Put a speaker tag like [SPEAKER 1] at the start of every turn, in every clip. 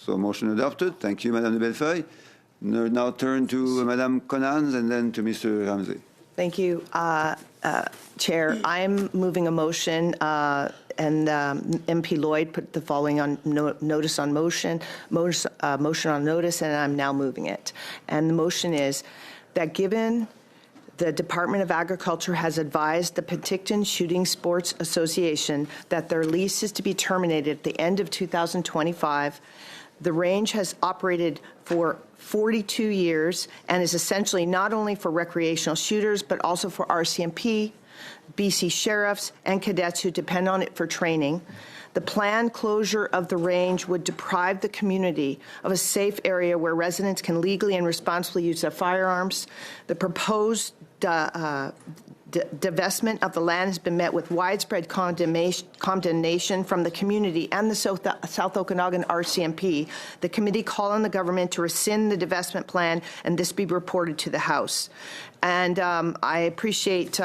[SPEAKER 1] So motion adopted. Thank you, Madame de Bellefeuille. Now turn to Madame Konanz and then to Mr. Ramsey.
[SPEAKER 2] Thank you, Chair. I'm moving a motion, and MP Lloyd put the following on notice on motion on notice, and I'm now moving it. And the motion is that given the Department of Agriculture has advised the Penticton Shooting Sports Association that their lease is to be terminated at the end of 2025. The range has operated for 42 years and is essentially not only for recreational shooters, but also for RCMP, BC sheriffs, and cadets who depend on it for training. The planned closure of the range would deprive the community of a safe area where residents can legally and responsibly use their firearms. The proposed divestment of the land has been met with widespread condemnation from the community and the South Okanagan RCMP. The committee called on the government to rescind the divestment plan and this be reported to the House. And I appreciate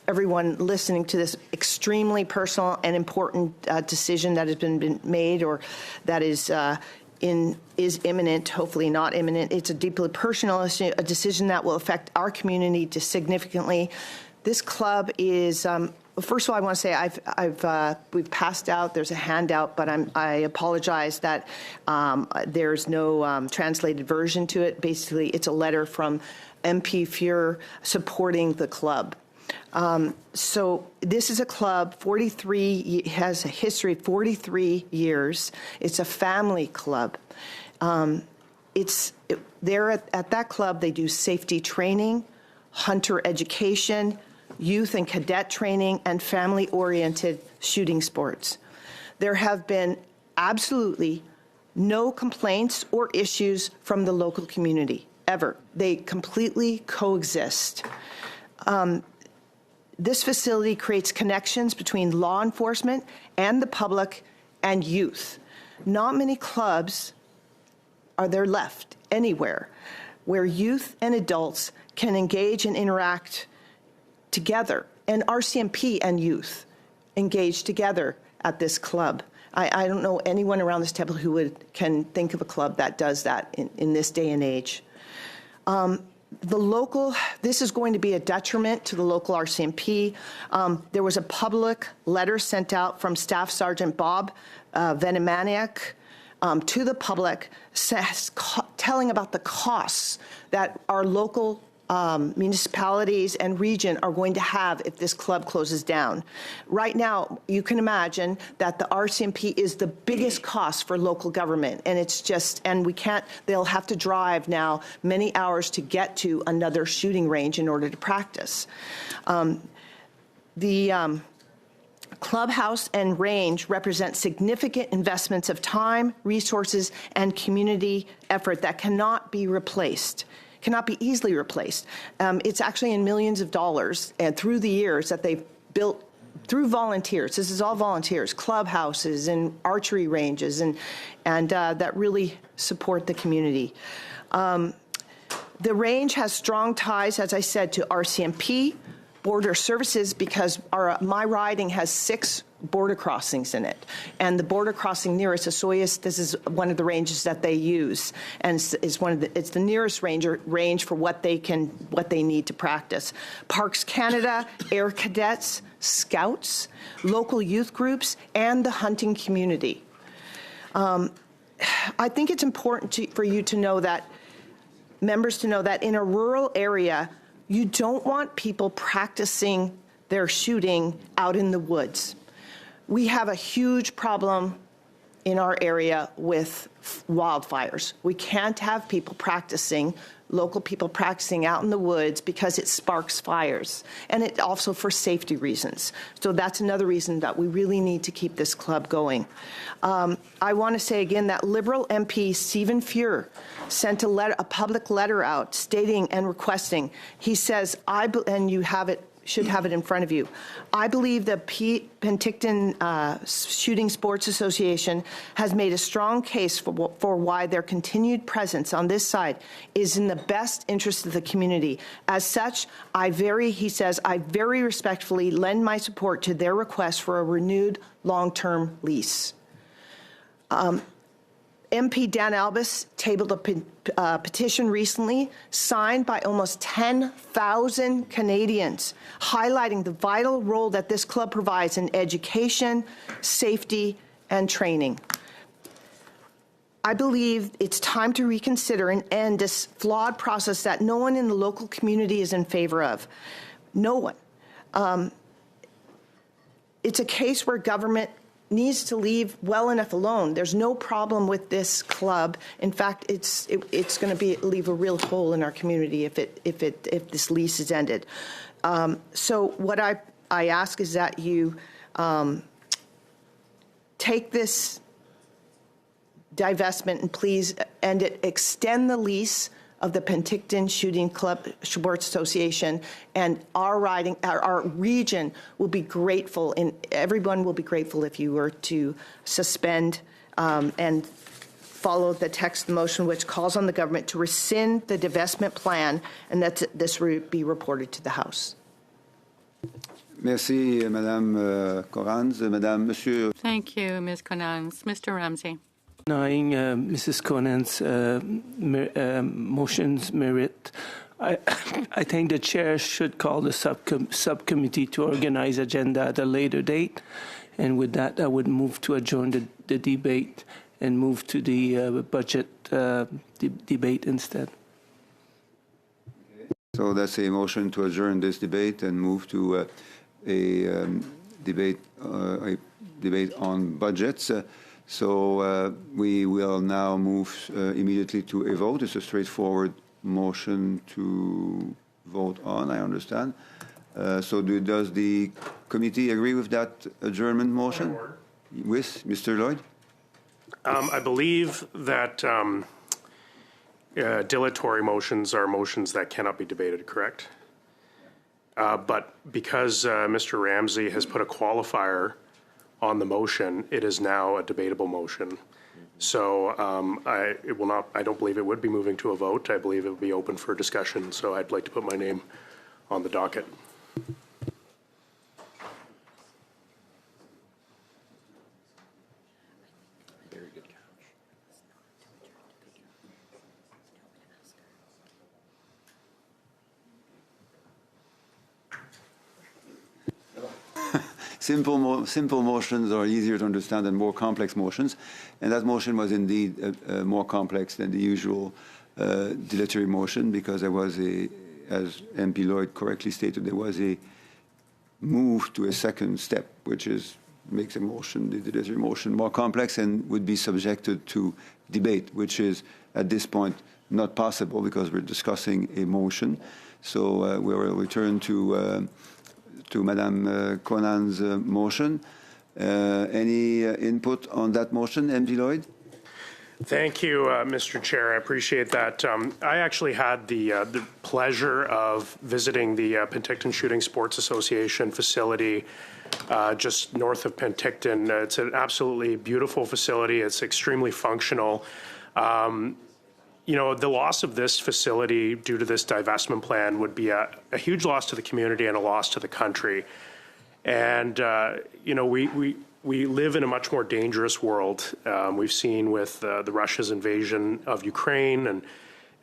[SPEAKER 2] everyone listening to this extremely personal and important decision that has been made, or that is imminent, hopefully not imminent. It's a deeply personal issue, a decision that will affect our community significantly. This club is, first of all, I want to say we've passed out, there's a handout, but I apologize that there's no translated version to it. Basically, it's a letter from MP Fuhr supporting the club. So this is a club, has a history of 43 years. It's a family club. At that club, they do safety training, hunter education, youth and cadet training, and family-oriented shooting sports. There have been absolutely no complaints or issues from the local community, ever. They completely coexist. This facility creates connections between law enforcement and the public and youth. Not many clubs are there left anywhere where youth and adults can engage and interact together, and RCMP and youth engage together at this club. I don't know anyone around this table who can think of a club that does that in this day and age. This is going to be a detriment to the local RCMP. There was a public letter sent out from Staff Sergeant Bob Venimaniak to the public telling about the costs that our local municipalities and region are going to have if this club closes down. Right now, you can imagine that the RCMP is the biggest cost for local government, and they'll have to drive now many hours to get to another shooting range in order to practice. The clubhouse and range represent significant investments of time, resources, and community effort that cannot be easily replaced. It's actually in millions of dollars, and through the years that they've built through volunteers. This is all volunteers, clubhouses and archery ranges, and that really support the community. The range has strong ties, as I said, to RCMP, border services, because my riding has 6 border crossings in it, and the border crossing nearest Osoyoos, this is one of the ranges that they use, and it's the nearest range for what they need to practice. Parks Canada, Air Cadets, Scouts, local youth groups, and the hunting community. I think it's important for you to know that, members to know that in a rural area, you don't want people practicing their shooting out in the woods. We have a huge problem in our area with wildfires. We can't have local people practicing out in the woods because it sparks fires, and it also for safety reasons. So that's another reason that we really need to keep this club going. I want to say again that Liberal MP Stephen Fuhr sent a public letter out stating and requesting. He says, and you should have it in front of you. I believe the Penticton Shooting Sports Association has made a strong case for why their continued presence on this side is in the best interest of the community. As such, he says, I very respectfully lend my support to their request for a renewed long-term lease. MP Dan Albus tabled a petition recently signed by almost 10,000 Canadians, highlighting the vital role that this club provides in education, safety, and training. I believe it's time to reconsider and end this flawed process that no one in the local community is in favor of. No one. It's a case where government needs to leave well enough alone. There's no problem with this club. In fact, it's going to leave a real hole in our community if this lease is ended. So what I ask is that you take this divestment and please end it. Extend the lease of the Penticton Shooting Club Sports Association, and our region will be grateful, and everyone will be grateful if you were to suspend and follow the text of the motion, which calls on the government to rescind the divestment plan, and that this will be reported to the House.
[SPEAKER 1] Merci, Madame Konanz. Madame, Monsieur.
[SPEAKER 3] Thank you, Ms. Konanz. Mr. Ramsey.
[SPEAKER 4] Denying Mrs. Konanz's motion's merit, I think the chair should call the subcommittee to organize agenda at a later date. And with that, I would move to adjourn the debate and move to the budget debate instead.
[SPEAKER 1] So that's a motion to adjourn this debate and move to a debate on budgets. So we will now move immediately to a vote. It's a straightforward motion to vote on, I understand. So does the committee agree with that adjournment motion? With Mr. Lloyd?
[SPEAKER 5] I believe that dilatory motions are motions that cannot be debated, correct? But because Mr. Ramsey has put a qualifier on the motion, it is now a debatable motion. So I don't believe it would be moving to a vote. I believe it would be open for discussion. So I'd like to put my name on the docket.
[SPEAKER 1] Simple motions are easier to understand than more complex motions, and that motion was indeed more complex than the usual dilatory motion, because there was as MP Lloyd correctly stated, there was a move to a second step, which makes a motion, the dilatory motion, more complex and would be subjected to debate, which is at this point not possible because we're discussing a motion. So we will return to Madame Konanz's motion. Any input on that motion, MP Lloyd?
[SPEAKER 5] Thank you, Mr. Chair. I appreciate that. I actually had the pleasure of visiting the Penticton Shooting Sports Association facility just north of Penticton. It's an absolutely beautiful facility. It's extremely functional. You know, the loss of this facility due to this divestment plan would be a huge loss to the community and a loss to the country. And, you know, we live in a much more dangerous world. We've seen with the Russia's invasion of Ukraine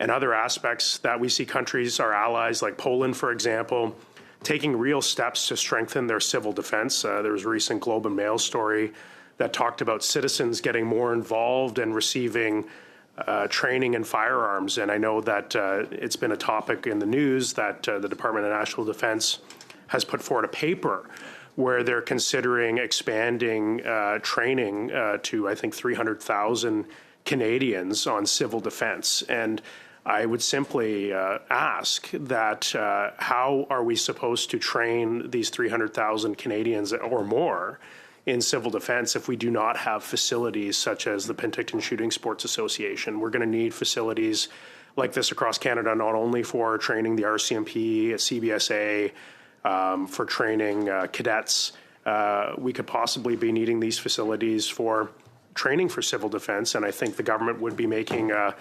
[SPEAKER 5] and other aspects that we see countries, our allies like Poland, for example, taking real steps to strengthen their civil defense. There was a recent Globe and Mail story that talked about citizens getting more involved and receiving training in firearms. And I know that it's been a topic in the news that the Department of National Defense has put forward a paper where they're considering expanding training to, I think, 300,000 Canadians on civil defense. And I would simply ask that how are we supposed to train these 300,000 Canadians or more in civil defense if we do not have facilities such as the Penticton Shooting Sports Association? We're going to need facilities like this across Canada, not only for training the RCMP, CBSA, for training cadets. We could possibly be needing these facilities for training for civil defense, and I think the government would be making a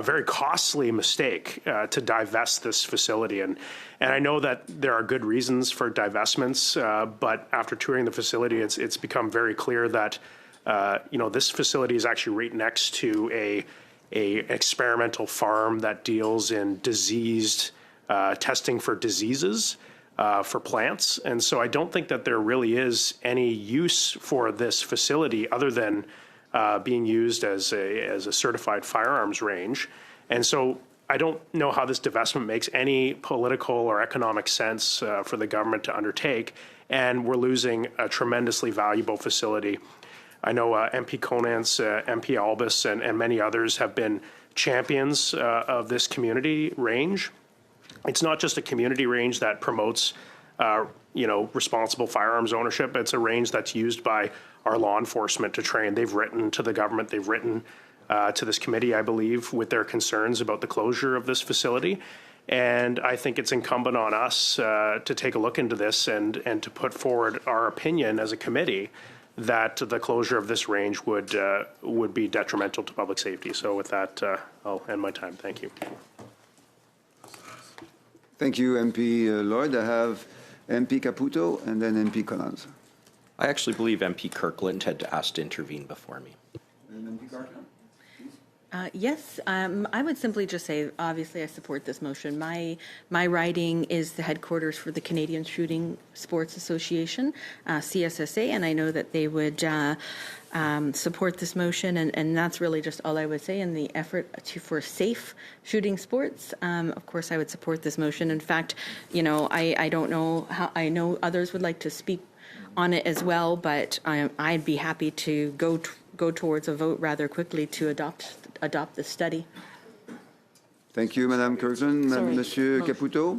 [SPEAKER 5] very costly mistake to divest this facility. And I know that there are good reasons for divestments, but after touring the facility, it's become very clear that this facility is actually right next to a experimental farm that deals in testing for diseases for plants. And so I don't think that there really is any use for this facility other than being used as a certified firearms range. And so I don't know how this divestment makes any political or economic sense for the government to undertake, and we're losing a tremendously valuable facility. I know MP Konanz, MP Albus, and many others have been champions of this community range. It's not just a community range that promotes, responsible firearms ownership. It's a range that's used by our law enforcement to train. They've written to the government. They've written to this committee, I believe, with their concerns about the closure of this facility. And I think it's incumbent on us to take a look into this and to put forward our opinion as a committee that the closure of this range would be detrimental to public safety. So with that, I'll end my time. Thank you.
[SPEAKER 1] Thank you, MP Lloyd. I have MP Caputo and then MP Konanz.
[SPEAKER 6] I actually believe MP Kirkland had asked to intervene before me.
[SPEAKER 1] And MP Kirkland?
[SPEAKER 7] Yes, I would simply just say, obviously, I support this motion. My riding is the headquarters for the Canadian Shooting Sports Association, CSSA, and I know that they would support this motion, and that's really just all I would say in the effort for safe shooting sports. Of course, I would support this motion. In fact, I don't know how, I know others would like to speak on it as well, but I'd be happy to go towards a vote rather quickly to adopt the study.
[SPEAKER 1] Thank you, Madame Kirkland. Monsieur Caputo?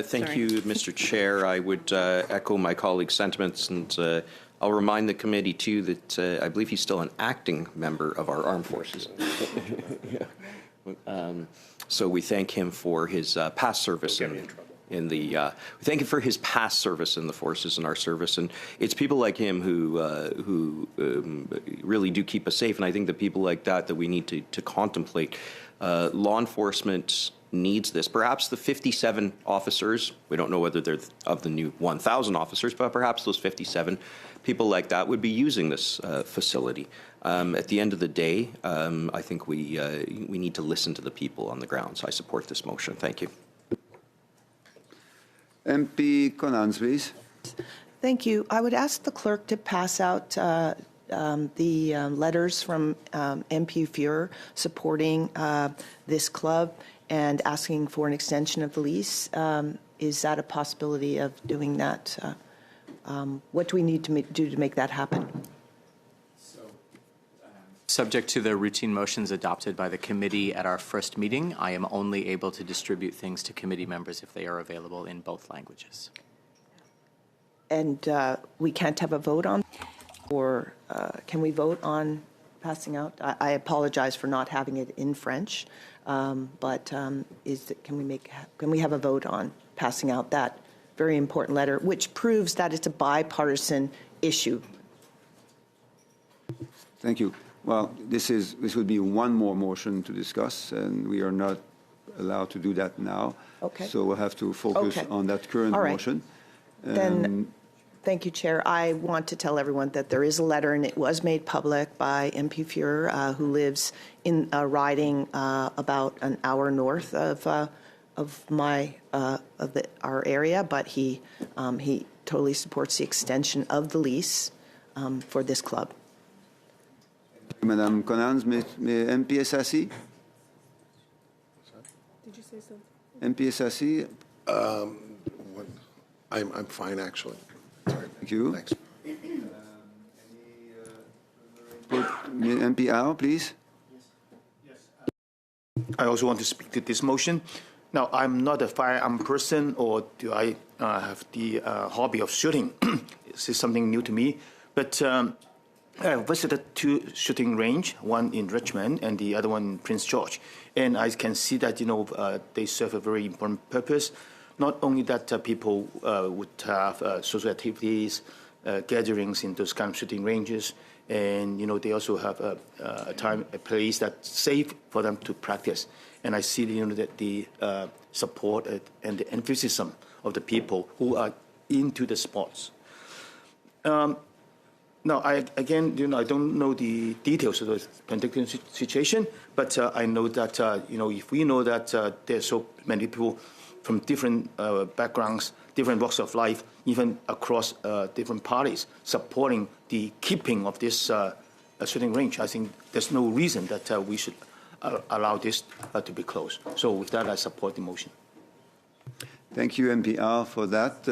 [SPEAKER 6] Thank you, Mr. Chair. I would echo my colleague's sentiments, and I'll remind the committee, too, that I believe he's still an acting member of our armed forces. So we thank him for his past service we thank him for his past service in the forces and our service, and it's people like him who really do keep us safe. And I think that people like that we need to contemplate. Law enforcement needs this. Perhaps the 57 officers, we don't know whether they're of the new 1,000 officers, but perhaps those 57 people like that would be using this facility. At the end of the day, I think we need to listen to the people on the ground. So I support this motion. Thank you.
[SPEAKER 1] MP Konanz, please.
[SPEAKER 2] Thank you. I would ask the clerk to pass out the letters from MP Fuhrer supporting this club and asking for an extension of the lease. Is that a possibility of doing that? What do we need to do to make that happen?
[SPEAKER 8] Subject to the routine motions adopted by the committee at our first meeting, I am only able to distribute things to committee members if they are available in both languages.
[SPEAKER 2] And we can't have a vote on, or can we vote on passing out? I apologize for not having it in French, but can we have a vote on passing out that very important letter, which proves that it's a bipartisan issue?
[SPEAKER 1] Thank you. Well, this would be one more motion to discuss, and we are not allowed to do that now.
[SPEAKER 2] Okay.
[SPEAKER 1] So we'll have to focus on that current motion.
[SPEAKER 2] Then, thank you, Chair. I want to tell everyone that there is a letter, and it was made public by MP Fuhrer, who lives in a riding about an hour north of our area, but he totally supports the extension of the lease for this club.
[SPEAKER 1] Madame Konanz, MP Assassi?
[SPEAKER 2] Did you say something?
[SPEAKER 1] MP Assassi?
[SPEAKER 9] I'm fine, actually.
[SPEAKER 1] Thank you.
[SPEAKER 9] Thanks.
[SPEAKER 1] MP Al, please.
[SPEAKER 10] I also want to speak to this motion. Now, I'm not a firearm person, or do I have the hobby of shooting. This is something new to me. But I visited two shooting range, one in Richmond and the other one in Prince George. And I can see that, they serve a very important purpose. Not only that people would have social activities, gatherings in those kind of shooting ranges, and, they also have a place that's safe for them to practice. And I see, that the support and the enthusiasm of the people who are into the sports. No, again, I don't know the details of the Penticton situation, but I know that, if we know that there's so many people from different backgrounds, different walks of life, even across different parties, supporting the keeping of this shooting range, I think there's no reason that we should allow this to be closed. So with that, I support the motion.
[SPEAKER 1] Thank you, MPR, for that.